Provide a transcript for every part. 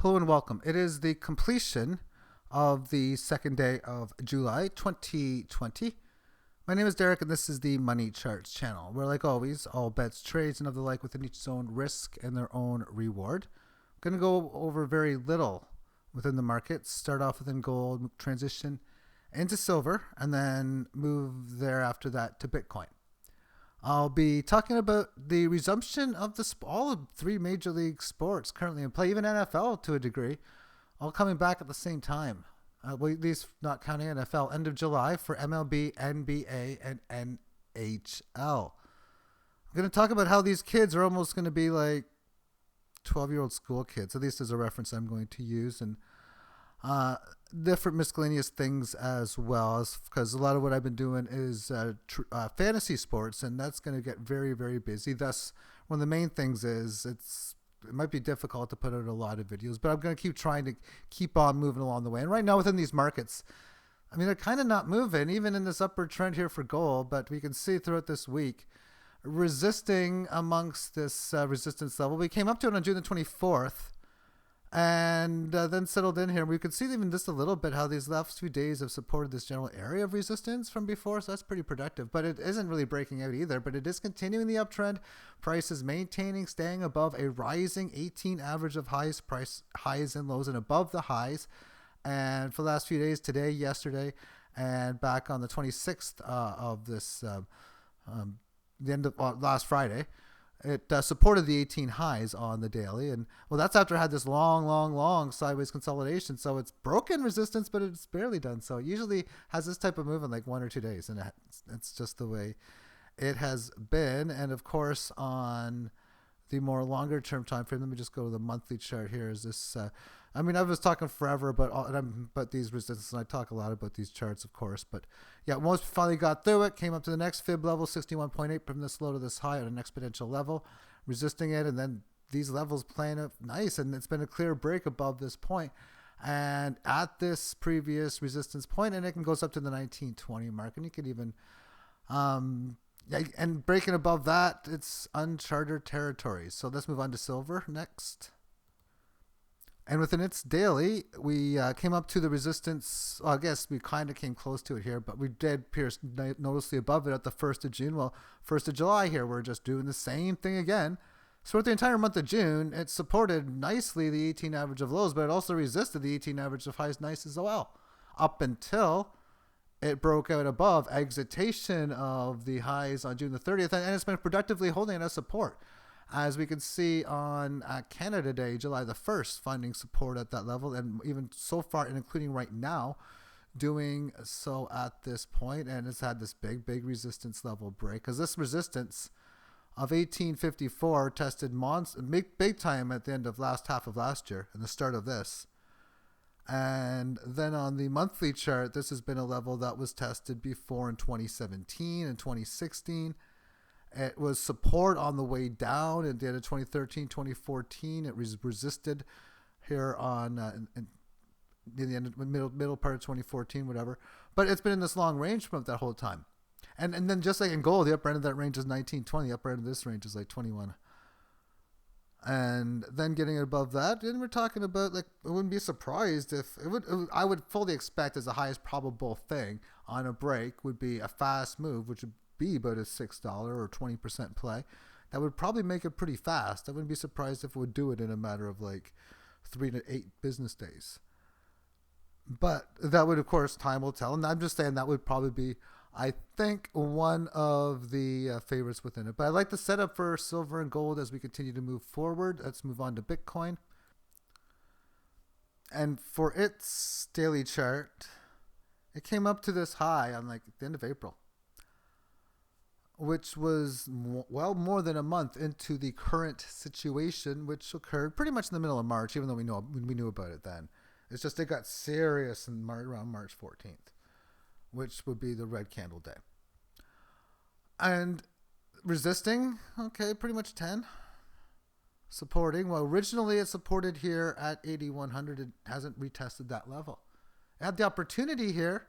Hello and welcome. It is the completion of the second day of July 2020. My name is Derek and this is the Money Charts channel, where like always, all bets, trades, and of the like within each own risk and their own reward. I'm going to go over very little within the markets, start off within gold, transition into silver, and then move there after that to Bitcoin. I'll be talking about the resumption of all of three major league sports currently in play, even NFL to a degree, all coming back at the same time. Well, at least not counting NFL, end of July for MLB, NBA, and NHL. I'm going to talk about how these kids are almost going to be like 12-year-old school kids, at least as a reference I'm going to use, and different miscellaneous things as well, because a lot of what I've been doing is fantasy sports, and that's going to get very, very busy. Thus, one of the main things is it might be difficult to put out a lot of videos, but I'm going to keep trying to keep on moving along the way. And right now within these markets, I mean, they're kind of not moving, even in this upward trend here for gold, but we can see throughout this week, resisting amongst this resistance level. We came up to it on June the 24th, and then settled in here. We could see even just a little bit how these last few days have supported this general area of resistance from before, so that's pretty productive. But it isn't really breaking out either, but it is continuing the uptrend. Price is maintaining, staying above a rising 18 average of highs and lows, and above the highs. And for the last few days, today, yesterday, and back on the 26th of this, the end of last Friday, it supported the 18 highs on the daily. And well, that's after it had this long sideways consolidation. So it's broken resistance, but it's barely done so. It usually has this type of movement like 1 or 2 days, and it's just the way it has been. And of course, on the more longer term time frame, let me just go to the monthly chart here. Is this I mean, I was talking forever about these resistances, and I talk a lot about these charts, of course. But yeah, once we finally got through it, came up to the next fib level, 61.8, from this low to this high at an exponential level, resisting it, and then these levels playing it nice, and it's been a clear break above this point. And at this previous resistance point, and it goes up to the 1920 mark, and you could even and breaking above that, it's uncharted territory. So let's move on to silver next. And within its daily, we came up to the resistance. Well, I guess we kind of came close to it here, but we did pierce noticeably above it at the 1st of June. Well, 1st of July here, we're just doing the same thing again. So with the entire month of June, it supported nicely the 18 average of lows, but it also resisted the 18 average of highs nice as well, up until it broke out above exitation of the highs on June the 30th, and it's been productively holding it as support. As we can see on Canada Day, July the 1st, finding support at that level, and even so far, and including right now, doing so at this point, and it's had this big resistance level break, because this resistance of 1854 tested big time at the end of last half of last year and the start of this. And then on the monthly chart, this has been a level that was tested before in 2017 and 2016. It was support on the way down at the end of 2013, 2014. It was resisted here on in the end of middle part of 2014, whatever. But it's been in this long range from that whole time. And then just like in gold, the upper end of that range is 1920. The upper end of this range is like 21. And then getting above that, and we're talking about, like, I wouldn't be surprised if I would fully expect as the highest probable thing on a break would be a fast move, which would be about a $6 or 20% play. That would probably make it pretty fast. I wouldn't be surprised if it would do it in a matter of like 3 to 8 business days. But that would, of course, time will tell. And I'm just saying that would probably be, I think, one of the favorites within it. But I like the setup for silver and gold as we continue to move forward. Let's move on to Bitcoin. And for its daily chart, it came up to this high on like the end of April, which was well more than a month into the current situation, which occurred pretty much in the middle of March, even though we knew about it then. It's just it got serious around March 14th, which would be the red candle day. And resisting, okay, pretty much 10. Supporting, well, originally it supported here at 8,100. It hasn't retested that level. It had the opportunity here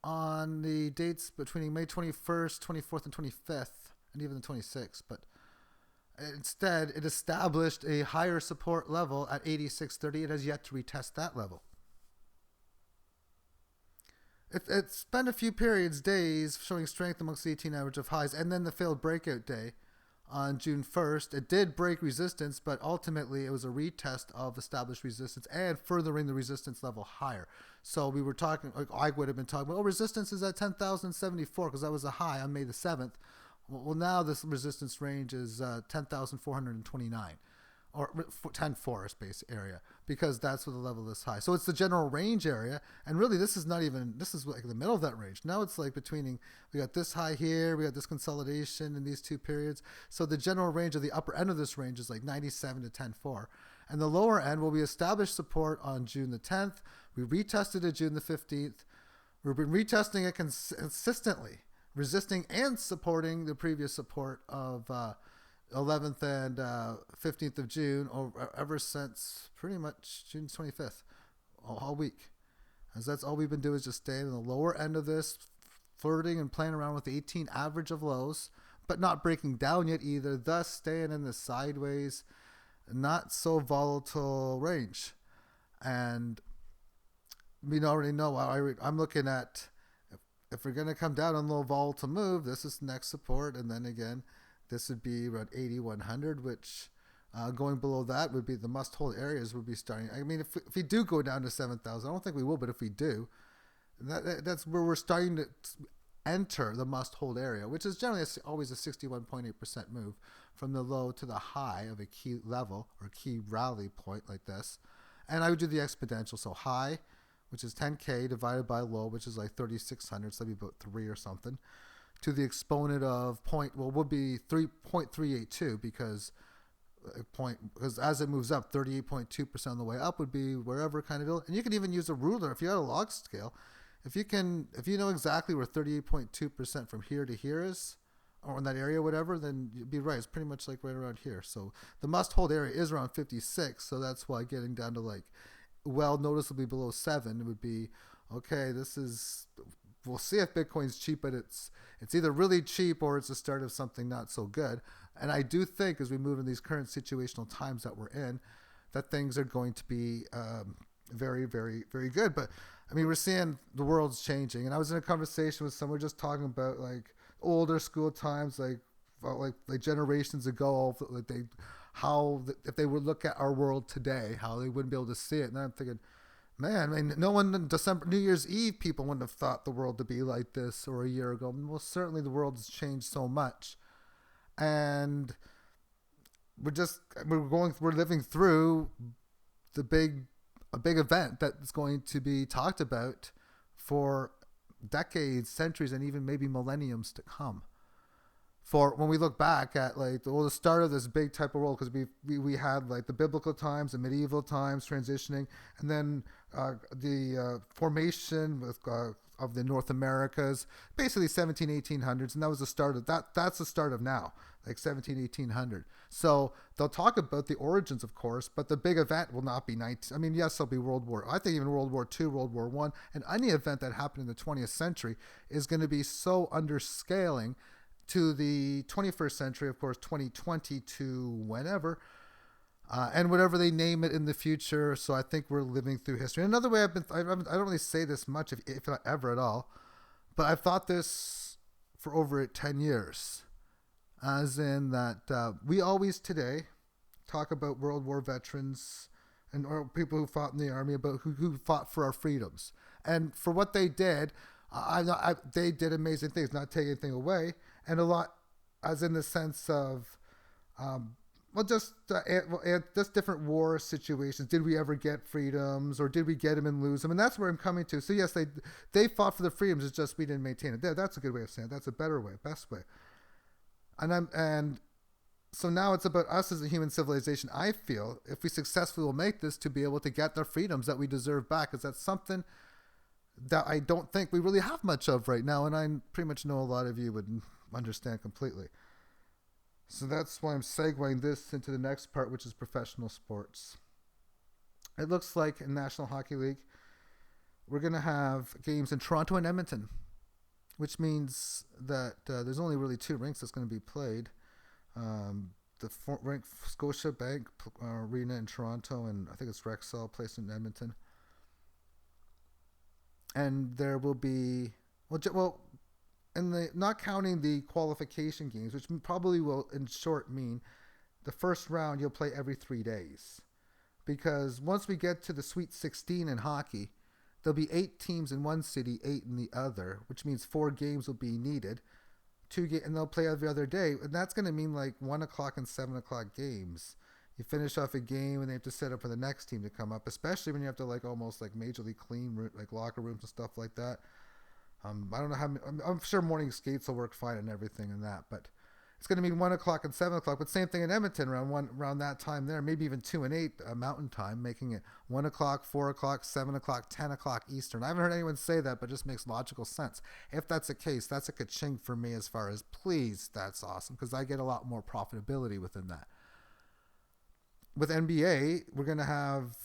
on the dates between May 21st, 24th, and 25th, and even the 26th, but Instead, it established a higher support level at 86.30. It has yet to retest that level. It spent a few days, showing strength amongst the 18 average of highs, and then the failed breakout day on June 1st. It did break resistance, but ultimately it was a retest of established resistance and furthering the resistance level higher. So we were talking, like I would have been talking about, resistance is at 10,074 because that was a high on May the 7th. Well, now this resistance range is 10,429. Or 10 forest base area, because that's where the level is high. So it's the general range area, and really this is like the middle of that range. Now it's like we got this high here, we got this consolidation in these two periods. So the general range of the upper end of this range is like 97 to 10.4. And the lower end will be established support on June the 10th. We retested it June the 15th. We've been retesting it consistently, resisting and supporting the previous support of 11th and 15th of June, or ever since pretty much June 25th, all week. As that's all we've been doing is just staying in the lower end of this, flirting and playing around with the 18 average of lows, but not breaking down yet either, thus staying in the sideways, not so volatile range. And we already know, I'm looking at, if we're going to come down on low volatile move, this is next support, and then again, this would be around 8,100, which going below that would be the must-hold areas would be starting. I mean, if we do go down to 7,000, I don't think we will, but if we do, that's where we're starting to enter the must-hold area, which is generally always a 61.8% move from the low to the high of a key level or key rally point like this. And I would do the exponential, so high, which is 10K, divided by low, which is like 3,600, so that'd be about 3 or something, to the exponent of would be 3.382 because as it moves up, 38.2% on the way up would be wherever kind of, and you can even use a ruler if you had a log scale. If you know exactly where 38.2% from here to here is, or in that area, whatever, then you'd be right. It's pretty much like right around here. So the must-hold area is around 56. So that's why getting down to like, noticeably below 7 would be okay. We'll see if Bitcoin's cheap, but it's either really cheap or it's the start of something not so good. And I do think as we move in these current situational times that we're in, that things are going to be very, very, very good. But I mean, we're seeing the world's changing. And I was in a conversation with someone just talking about like older school times, like generations ago, if they would look at our world today, how they wouldn't be able to see it. And I'm thinking, man, I mean, no one in New Year's Eve, people wouldn't have thought the world to be like this, or a year ago. Well, certainly the world has changed so much, and we're living through a big event that's going to be talked about for decades, centuries, and even maybe millenniums to come. For when we look back at like the start of this big type of world, because we had like the biblical times, the medieval times transitioning, and then the formation of the North Americas, basically 1800s, and that was the start of that. That's the start of now, like 1800. So they'll talk about the origins, of course, but the big event will not be 19. I mean, yes, there'll be I think even World War II, World War I, and any event that happened in the 20th century is going to be so underscaling to the 21st century, of course, 2020 to whenever, and whatever they name it in the future. So I think we're living through history. Another way I don't really say this much, if ever at all, but I've thought this for over 10 years, as in that we always today talk about World War veterans or people who fought in the army, about who fought for our freedoms. And for what they did, they did amazing things, not taking anything away. And a lot, as in the sense of, just different war situations. Did we ever get freedoms, or did we get them and lose them? And that's where I'm coming to. So yes, they fought for the freedoms. It's just we didn't maintain it. That's a good way of saying it. That's a better way, best way. And so now it's about us as a human civilization. I feel if we successfully will make this, to be able to get the freedoms that we deserve back, because that's something that I don't think we really have much of right now, and I pretty much know a lot of you would understand completely. So that's why I'm segueing this into the next part, which is professional sports. It looks like in National Hockey League, we're going to have games in Toronto and Edmonton, which means that there's only really 2 rinks that's going to be played. the Scotia Bank Arena in Toronto, and I think it's Rexall Place in Edmonton. And there will be not counting the qualification games, which probably will in short mean the first round you'll play every 3 days, because once we get to the Sweet 16 in hockey, there'll be 8 teams in one city, 8 in the other, which means 4 games will be needed. And they'll play every other day, and that's going to mean like 1 o'clock and 7 o'clock games. You finish off a game, and they have to set up for the next team to come up, especially when you have to like almost like majorly clean like locker rooms and stuff like that. I don't know how. I'm sure morning skates will work fine and everything and that, but it's going to mean 1 o'clock and 7 o'clock. But same thing in Edmonton around that time there, maybe even 2 and 8 Mountain Time, making it 1 o'clock, 4 o'clock, 7 o'clock, 10 o'clock Eastern. I haven't heard anyone say that, but it just makes logical sense. If that's the case, that's a ka-ching for me as far as please. That's awesome because I get a lot more profitability within that. With NBA, we're going to have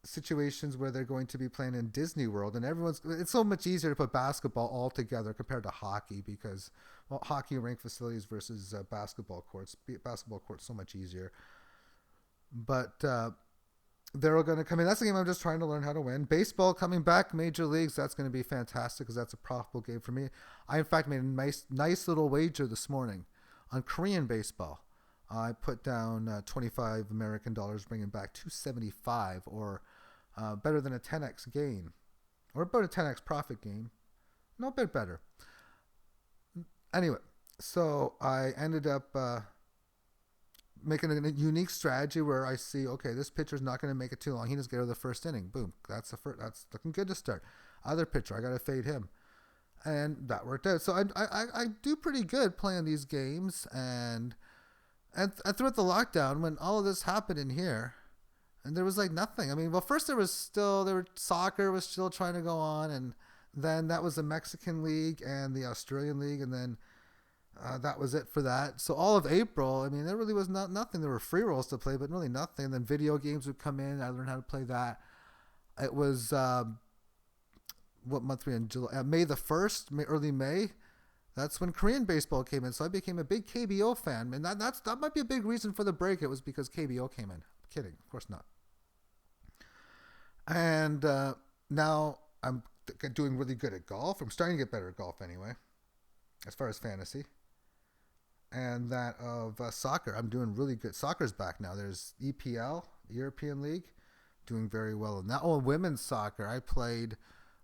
situations where they're going to be playing in Disney World, and it's so much easier to put basketball all together compared to hockey because, well, hockey rink facilities versus basketball courts. Basketball courts so much easier. But they're all going to come in. That's the game I'm just trying to learn how to win. Baseball coming back, major leagues, that's going to be fantastic because that's a profitable game for me. I, in fact, made a nice little wager this morning on Korean baseball. I put down 25 American dollars, bringing back 275, or better than a 10x gain, or about a 10x profit gain. No, a bit better. Anyway, so I ended up making a unique strategy where I see, okay, this pitcher's not going to make it too long. He just get out of the first inning. Boom. That's that's looking good to start. Other pitcher, I got to fade him. And that worked out. So I do pretty good playing these games, and throughout the lockdown, when all of this happened in here, and there was like nothing. I mean, well, first soccer was still trying to go on, and then that was the Mexican League and the Australian League, and then that was it for that. So all of April, I mean, there really was nothing. There were free rolls to play, but really nothing. And then video games would come in. I learned how to play that. It was what month were we in? July, May the 1st, early May. That's when Korean baseball came in, so I became a big KBO fan, and that might be a big reason for the break. It was because KBO came in. I'm kidding, of course not. And now I'm doing really good at golf. I'm starting to get better at golf anyway, as far as fantasy. And that of soccer, I'm doing really good. Soccer's back now. There's EPL, European League, doing very well. And now, women's soccer, I played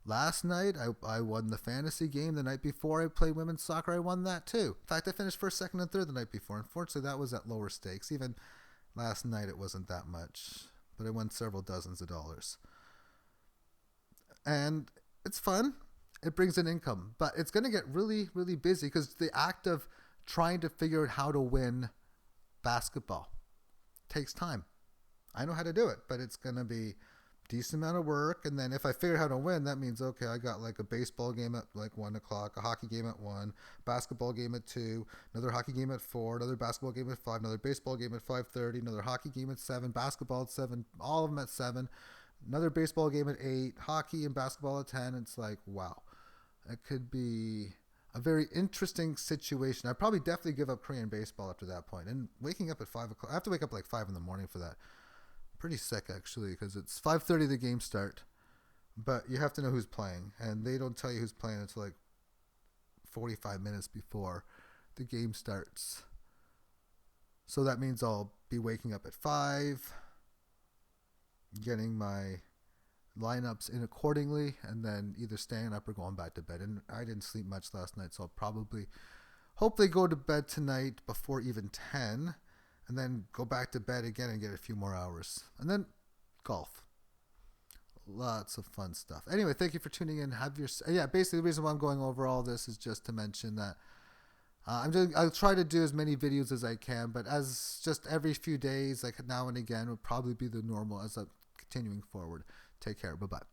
last night. I won the fantasy game. The night before I played women's soccer, I won that too. In fact, I finished first, second, and third the night before. Unfortunately, that was at lower stakes. Even last night, it wasn't that much, but I won several dozens of dollars. And it's fun. It brings in income, but it's going to get really, really busy because the act of trying to figure out how to win basketball takes time. I know how to do it, but it's going to be decent amount of work. And then if I figure out how to win, that means, okay, I got like a baseball game at like 1 o'clock, a hockey game at 1, basketball game at 2, another hockey game at 4, another basketball game at 5, another baseball game at 5:30, another hockey game at 7, basketball at 7, all of them at 7, another baseball game at 8, hockey and basketball at 10. It's like, wow, it could be a very interesting situation. I'd probably definitely give up Korean baseball after that point. And waking up at 5 o'clock, I have to wake up like 5 in the morning for that. Pretty sick actually, because it's 5:30 the game start, but you have to know who's playing, and they don't tell you who's playing until like 45 minutes before the game starts. So that means I'll be waking up at 5, getting my lineups in accordingly, and then either staying up or going back to bed. And I didn't sleep much last night, so I'll hopefully go to bed tonight before even 10. And then go back to bed again and get a few more hours. And then golf. Lots of fun stuff. Anyway, thank you for tuning in. Basically the reason why I'm going over all this is just to mention that I'll try to do as many videos as I can, but as just every few days, like now and again, would probably be the normal as I'm continuing forward. Take care. Bye-bye.